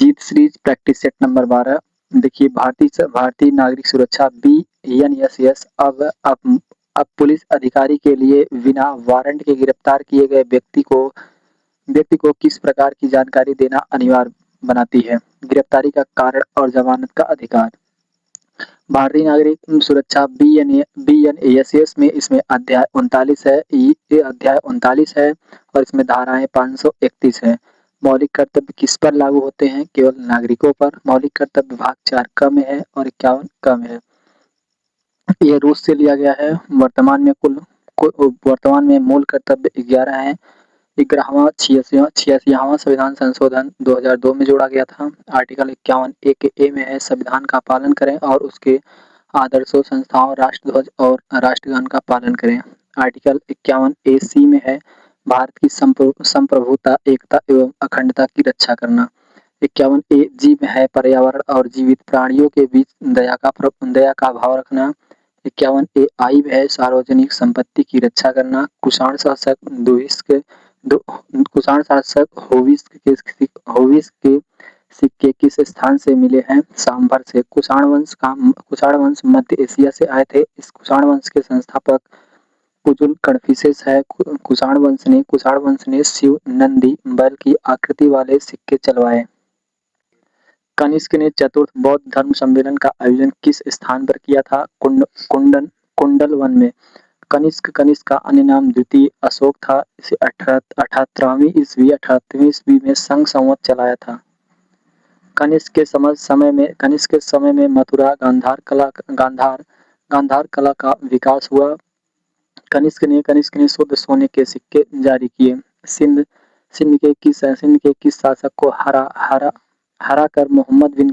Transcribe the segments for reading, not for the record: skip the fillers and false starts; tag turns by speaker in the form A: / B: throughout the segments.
A: जीत series practice set number 12। देखिए, भारतीय नागरिक सुरक्षा BNSS अब पुलिस अधिकारी के लिए बिना वारंट के गिरफ्तार किए गए व्यक्ति को किस प्रकार की जानकारी देना अनिवार्य बनाती है। गिरफ्तारी का कारण और जमानत का अधिकार। भारतीय नागरिक सुरक्षा BNSS में इसमें अध्याय 39 है। ये अध्याय 39 है और इसमें धाराएं 531 है। मौलिक कर्तव्य किस पर लागू होते हैं? केवल नागरिकों पर। मौलिक कर्तव्य भाग 4 क में है और 51 क में है। यह रूस से लिया गया है। वर्तमान में मूल कर्तव्य 11 है। 11वां 86वां संविधान संशोधन 2002 में जोड़ा गया था। आर्टिकल 51A के ए में है, संविधान का पालन करें और उसके आदर्शों, संस्थाओं, राष्ट्रध्वज और राष्ट्रगान का पालन करें। आर्टिकल 51A सी में है, भारत की संप्रभुता, एकता एवं अखंडता की रक्षा करना। 51A जी में है, पर्यावरण और जीवित प्राणियों के बीच दया का भाव रखना। 51A आई में है, सार्वजनिक संपत्ति की रक्षा करना। कुषाण शासक होविस्क के सिक्के किस स्थान से मिले हैं? सांभर से। कुषाण वंश मध्य एशिया से आए थे। इस कुषाण वंश के संस्थापक कुजुल कड़फिसेस है। कुषाण वंश ने शिव नंदी बैल की आकृति वाले सिक्के चलवाए। कनिष्क ने चतुर्थ बौद्ध धर्म सम्मेलन का आयोजन किस स्थान पर किया था? कुंडल वन में। कनिष्क का अन्य नाम द्वितीय अशोक था। इसे 78वीं ईस्वी में संघ संवत चलाया था। कनिष्क के समय में मथुरा गांधार कला का विकास हुआ। कनिष्क ने शुद्ध सोने के सिक्के जारी किए। सिंध के किस शासक को हरा कर मोहम्मद बिन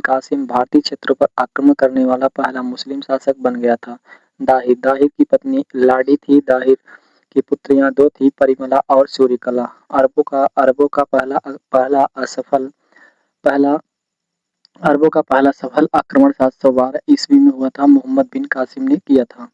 A: कासिम भारतीय क्षेत्रों पर आक्रमण करने वाला पहला मुस्लिम शासक बन गया था। दाहिर की पत्नी लाडी थी। दाहिर की पुत्रियां 2 थी, परिमला और सूर्यकला। अरबों का पहला सफल आक्रमण 712 ईस्वी में हुआ था। मोहम्मद बिन कासिम ने किया था।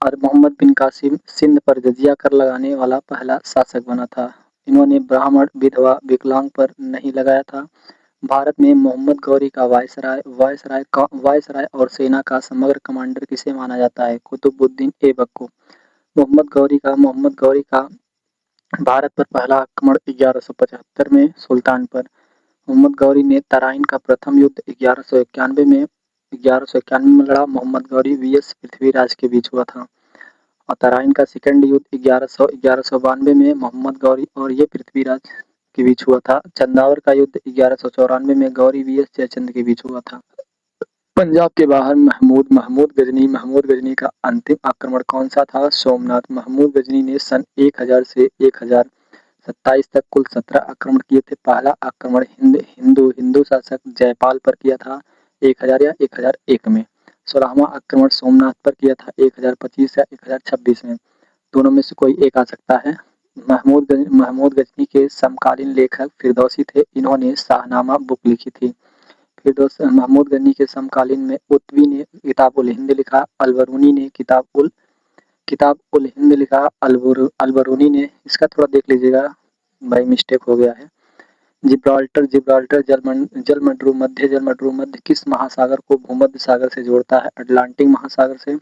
A: और मोहम्मद बिन कासिम सिंध पर जजिया कर लगाने वाला पहला शासक बना था। इन्होंने ब्राह्मण, विधवा, विकलांग पर नहीं लगाया था। भारत में मोहम्मद गौरी का वायसराय और सेना का समग्र कमांडर किसे माना जाता है? कुतुबुद्दीन ऐबक को। मोहम्मद गौरी का भारत पर पहला आक्रमण 1175 में सुल्तान पर। मोहम्मद गौरी ने तराइन का प्रथम युद्ध 1191 में लड़ा। मोहम्मद गौरी VS पृथ्वीराज के बीच हुआ था। और तराइन का सेकंड युद्ध 1192 में मोहम्मद गौरी और ये पृथ्वीराज के बीच हुआ था। चंदावर का युद्ध 1194 में गौरी VS जयचंद के बीच हुआ था। पंजाब के बाहर महमूद गजनी का अंतिम आक्रमण कौन सा था? सोमनाथ। महमूद गजनी ने सन 1000 से 1027 तक कुल 17 आक्रमण किए थे। पहला आक्रमण हिंदू शासक जयपाल पर किया था 1000 या 1001 में। 16वां आक्रमण सोमनाथ पर किया था 1025 या 1026 में। दोनों में से कोई एक आ सकता है। महमूद गजनी के समकालीन लेखक फिरदौसी थे। इन्होंने शाहनामा बुक लिखी थी। महमूद गजनी के समकालीन में उत्वी ने किताब उल हिंद लिखा। अलबरूनी ने किताब उल हिंद लिखा। अलबरूनी ने, इसका थोड़ा देख लीजिएगा भाई, मिस्टेक हो गया है। जिब्राल्टर मध्य जल मध्य किस महासागर को भूमध्य सागर से जोड़ता है? अटलांटिक महासागर से।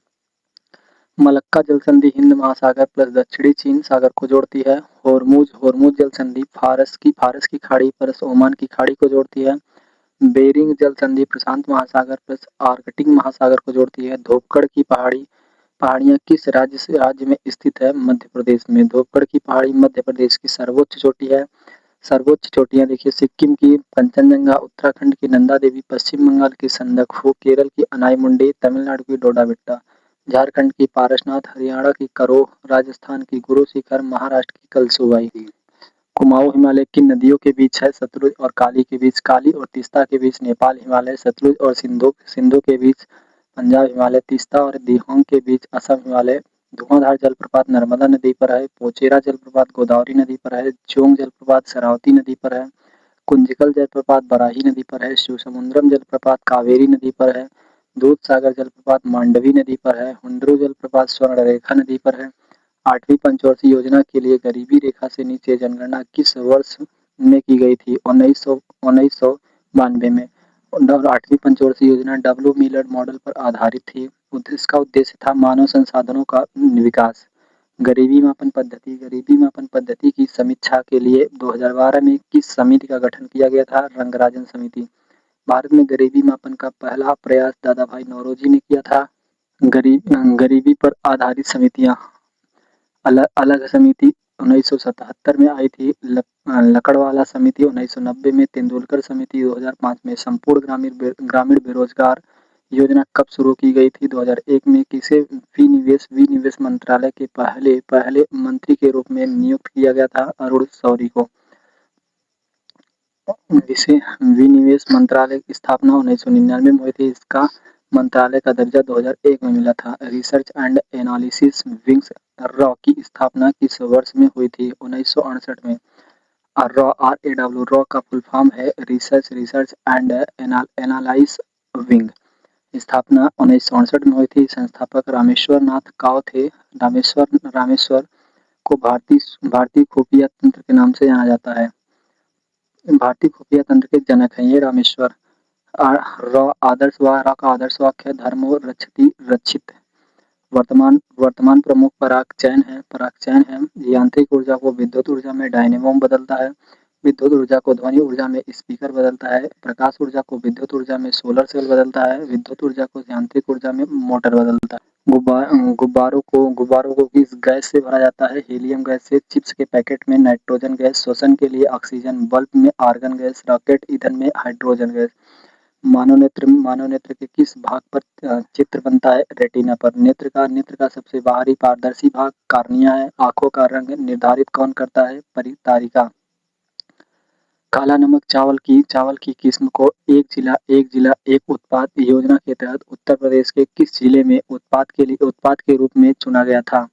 A: मलक्का जल संधि हिंद महासागर प्लस दक्षिणी चीन सागर को जोड़ती है। होर्मुज जल संधि फारस की खाड़ी प्लस ओमान की खाड़ी को जोड़ती है। बेरिंग जल संधि प्रशांत महासागर प्लस आर्कटिक महासागर को जोड़ती है। धोपगढ़ की पहाड़ियां किस राज्य में स्थित है? मध्य प्रदेश में। धोपगढ़ की पहाड़ी मध्य प्रदेश की सर्वोच्च चोटी है। सर्वोच्च चोटियां देखिए, सिक्किम की कंचनजंगा, उत्तराखंड की नंदा देवी, पश्चिम बंगाल की संदकफू, केरल की अनाईमुंडी, तमिलनाडु की डोडाबेट्टा, झारखंड की पारसनाथ, हरियाणा की करोह, राजस्थान की गुरु शिखर, महाराष्ट्र की कलसुबाई। कुमाऊं हिमालय किन नदियों के बीच है? सतलुज और काली के बीच। काली और तीस्ता के बीच नेपाल हिमालय। सतलुज और सिंधु के बीच पंजाब हिमालय। तीस्ता और दिहोंग के बीच असम हिमालय। धुआंधार जलप्रपात नर्मदा नदी पर है। पोचेरा जलप्रपात गोदावरी नदी पर है। जोंग जलप्रपात शरावती नदी पर है। कुंजकल जलप्रपात बराही नदी पर है। शिवसमुद्रम जलप्रपात कावेरी नदी पर है। दूधसागर जलप्रपात मांडवी नदी पर है। हुंडरू जलप्रपात स्वर्णरेखा नदी पर है। 8वीं पंचवर्षीय योजना के लिए गरीबी रेखा से नीचे जनगणना किस वर्ष में की गई थी 1992 में। और 8वीं पंचवर्षीय योजना डब्ल्यू मिलर मॉडल पर आधारित थी। इसका उद्देश्य था मानव संसाधनों का विकास। गरीबी मापन पद्धति की समीक्षा के लिए 2012 में किस समिति का गठन किया गया था? रंगराजन समिति। भारत में गरीबी मापन का पहला प्रयास दादा भाई नौरोजी ने किया था। गरीबी पर आधारित समितियां अलग अलग समिति 1977 में आई थी। लकड़वाला समिति 1990 में, तेंदुलकर समिति 2005 में। संपूर्ण ग्रामीण बेरोजगार योजना कब शुरू की गई थी? 2001 में। किसे विनिवेश मंत्रालय के पहले मंत्री के रूप में नियुक्त किया गया था? अरुण शौरी को। जिसे विनिवेश मंत्रालय की स्थापना 1999 में हुई थी। इसका मंत्रालय का दर्जा 2001 में मिला था। Research and analysis wings raw की स्थापना किस वर्ष में हुई थी? 1968 में। रॉ का फुल फॉर्म है रिसर्च एंड एनालाइस विंग। स्थापना 1968 में हुई थी। संस्थापक रामेश्वर नाथ काव थे। रामेश्वर को भारतीय खुफिया तंत्र के नाम से जाना जाता है। भारतीय खुफिया तंत्र के जनक हैं ये रामेश्वर। रॉ का आदर्श वाक्य है धर्मो रक्षति रक्षित। वर्तमान प्रमुख पराग चयन है। यांत्रिक ऊर्जा को विद्युत ऊर्जा में डायनेमो बदलता है। विद्युत ऊर्जा को ध्वनि ऊर्जा में स्पीकर बदलता है। प्रकाश ऊर्जा को विद्युत ऊर्जा में सोलर सेल बदलता है। विद्युत ऊर्जा को यांत्रिक ऊर्जा में मोटर बदलता है। गुब्बारों को किस गैस से भरा जाता है? हीलियम गैस से। चिप्स के पैकेट में नाइट्रोजन गैस, श्वसन के लिए ऑक्सीजन, बल्ब में आर्गन गैस, रॉकेट ईंधन में हाइड्रोजन गैस। मानव नेत्र के किस भाग पर चित्र बनता है? रेटिना पर। नेत्र का सबसे बाहरी पारदर्शी भाग कार्निया है। आंखों का रंग निर्धारित कौन करता है? परितारिका। काला नमक चावल की किस्म को एक जिला एक उत्पाद योजना के तहत उत्तर प्रदेश के किस जिले में उत्पाद के रूप में चुना गया था?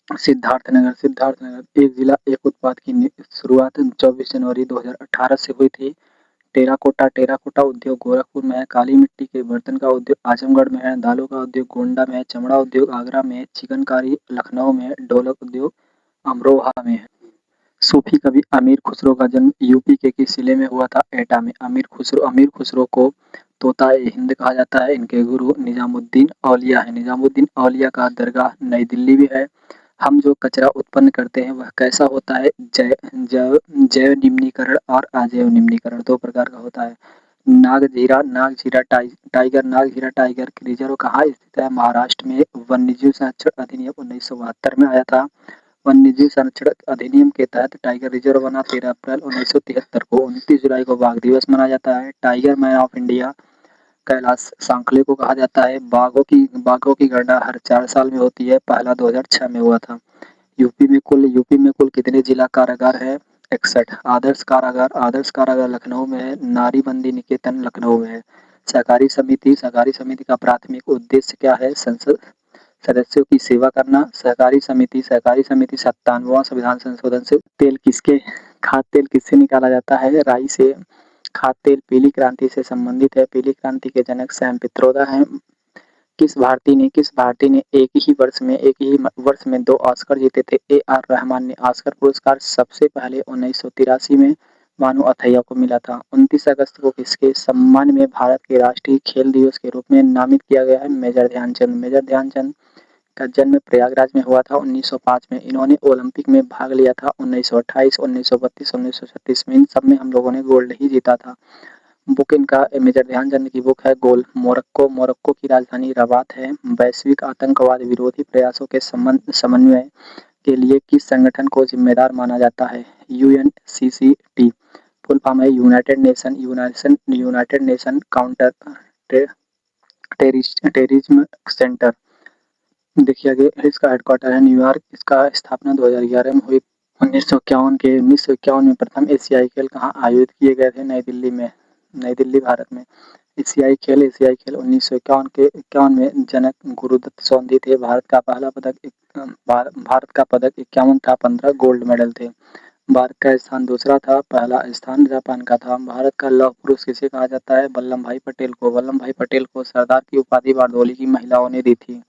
A: सिद्धार्थनगर। एक जिला एक उत्पाद की शुरुआत 24 जनवरी 2018 से हुई थी। टेराकोटा उद्योग गोरखपुर में है। काली मिट्टी के बर्तन का उद्योग आजमगढ़ में है। दालों का उद्योग गोंडा में है। चमड़ा उद्योग आगरा में है। चिकनकारी लखनऊ में है। ढोलक उद्योग अमरोहा में है। सूफी कवि अमीर खुसरो का जन्म यूपी के किस जिले में हुआ था? एटा में। अमीर खुसरो को तोता हिंद कहा जाता है। इनके गुरु निजामुद्दीन औलिया है। निजामुद्दीन औलिया का दरगाह नई दिल्ली में है। हम जो कचरा उत्पन्न करते हैं वह कैसा होता है? जैव निम्नीकरण और अजैव निम्नीकरण, दो प्रकार का होता है। नागझीरा टाइगर रिजर्व कहाँ स्थित है? महाराष्ट्र में। वन्यजीव संरक्षण अधिनियम 1972 में आया था। वन्यजीव संरक्षण अधिनियम के तहत टाइगर रिजर्व बना 13 अप्रैल 1973 को। 29 जुलाई को बाघ दिवस मनाया जाता है। Tiger man of India Kailash Sankhla को कहा जाता है। बाघों की गणना हर 4 साल में होती है। पहला 2006 में हुआ था। यूपी में कुल कितने जिला कारागार है? 61। आदर्श कारागार लखनऊ में है। नारी बंदी निकेतन लखनऊ में है। सहकारी समिति का प्राथमिक उद्देश्य क्या है? संसद सदस्यों की सेवा करना। सहकारी समिति 97वां संविधान संशोधन से खाद्य तेल किससे निकाला जाता है? राई से। खाद्य तेल पीली क्रांति से संबंधित है। पीली क्रांति के जनक सैम पित्रोदा हैं। किस भारतीय ने एक ही वर्ष में 2 ऑस्कर जीते थे? ए आर रहमान ने। ऑस्कर पुरस्कार सबसे पहले 1983 में मानू अथैया को मिला था। 29 अगस्त को किसके सम्मान में भारत के राष्ट्रीय खेल दिवस के रूप में नामित किया गया है? मेजर ध्यानचंद का जन्म प्रयागराज में हुआ था 1905 में। इन्होंने ओलंपिक में भाग लिया था 1928, 1932, 1936 में। इन सब में हम लोगों ने गोल्ड ही जीता था। बुक इनका मेजर ध्यानचंद की बुक है गोल। मोरक्को की राजधानी रबात है। वैश्विक आतंकवाद विरोधी प्रयासों के समन्वय के लिए किस संगठन को जिम्मेदार माना जाता है? UNCCT। फुल फॉर्म है United nation counter terrorism centre. देखिए आगे इसका हेडक्वार्टर है न्यूयॉर्क। इसका स्थापना 2011 में हुई। 1951 में प्रथम एशियाई खेल कहाँ आयोजित किए गए थे? नई दिल्ली भारत में। एशियाई खेल 1951 में जनक गुरुदत्त सोंधी थे। भारत का पदक 51 था। 15 गोल्ड मेडल थे। भारत का स्थान दूसरा था। पहला स्थान जापान का था। भारत का लौह पुरुष किसे कहा जाता है? वल्लभ भाई पटेल को। सरदार की उपाधि बारडोली की महिलाओं ने दी थी।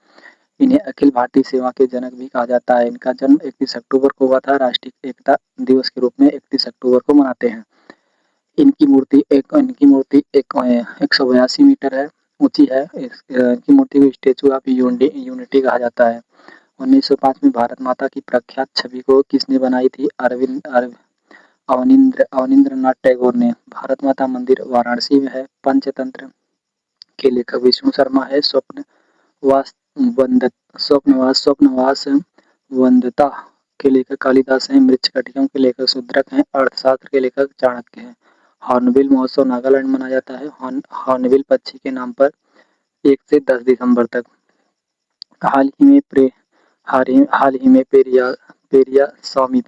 A: इन्हें अखिल भारतीय सेवा के जनक भी कहा जाता है। इनका जन्म 31 अक्टूबर को हुआ था। राष्ट्रीय एकता दिवस के रूप में 31 अक्टूबर को मनाते हैं। इनकी मूर्ति 182 मीटर है ऊंची है। इनकी मूर्ति को स्टेचू ऑफ यूनिटी कहा जाता है। 1905 में भारत माता की प्रख्यात छवि को किसने बनाई थी? अवनींद्रनाथ टैगोर ने। भारत माता मंदिर वाराणसी में है। पंचतंत्र के लेखक विष्णु शर्मा है। स्वप्नवास वंदता के लेखक कालिदास हैं। मृच्छकटिकम के लेखक शूद्रक हैं। अर्थशास्त्र के लेखक चाणक्य हैं। हॉर्नबिल महोत्सव नागालैंड में मनाया जाता है। हॉर्नबिल पक्षी के नाम पर 1 से 10 दिसंबर तक। हाल ही में पेरिया स्वामी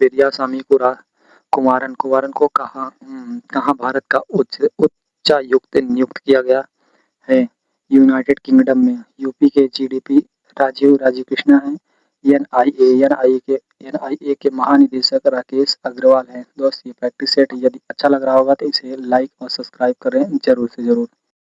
A: कुमारन को कहाँ भारत का उच्चायुक्त नियुक्त किया गया है? यूनाइटेड किंगडम में। यूपी के जीडीपी राजीव कृष्णा हैं। एनआईए के महानिदेशक राकेश अग्रवाल हैं। दोस्त ये प्रैक्टिस सेट यदि अच्छा लग रहा होगा तो इसे लाइक और सब्सक्राइब करें जरूर से जरूर।